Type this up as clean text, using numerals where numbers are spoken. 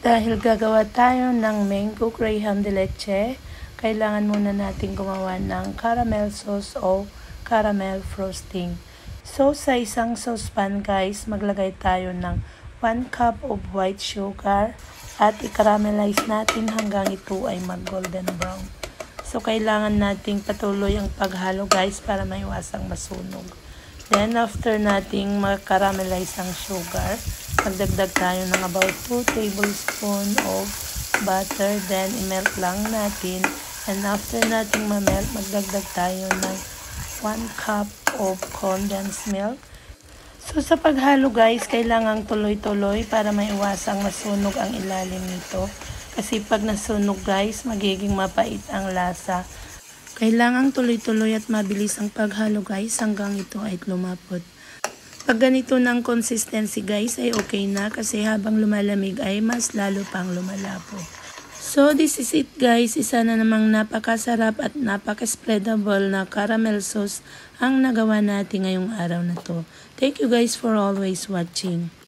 Dahil gagawa tayo ng mango graham de leche, kailangan muna natin gumawa ng caramel sauce o caramel frosting. So sa isang saucepan guys, maglagay tayo ng 1 cup of white sugar at i-caramelize natin hanggang ito ay mag-golden brown. So kailangan nating patuloy ang paghalo guys para maiwasang masunog. Then after nating mag-caramelize ang sugar, magdagdag tayo ng about 2 tablespoons of butter. Then i-melt lang natin. And after nating ma-melt, magdagdag tayo ng 1 cup of condensed milk. So sa paghalo guys, kailangang tuloy-tuloy para maiwasang masunog ang ilalim nito. Kasi pag nasunog guys, magiging mapait ang lasa. Kailangang tuloy-tuloy at mabilis ang paghalo guys hanggang ito ay lumapot. Pag ganito ng consistency guys ay okay na kasi habang lumalamig ay mas lalo pang lumalapot. So this is it guys, isa na namang napakasarap at napaka-spreadable na caramel sauce ang nagawa natin ngayong araw na to. Thank you guys for always watching.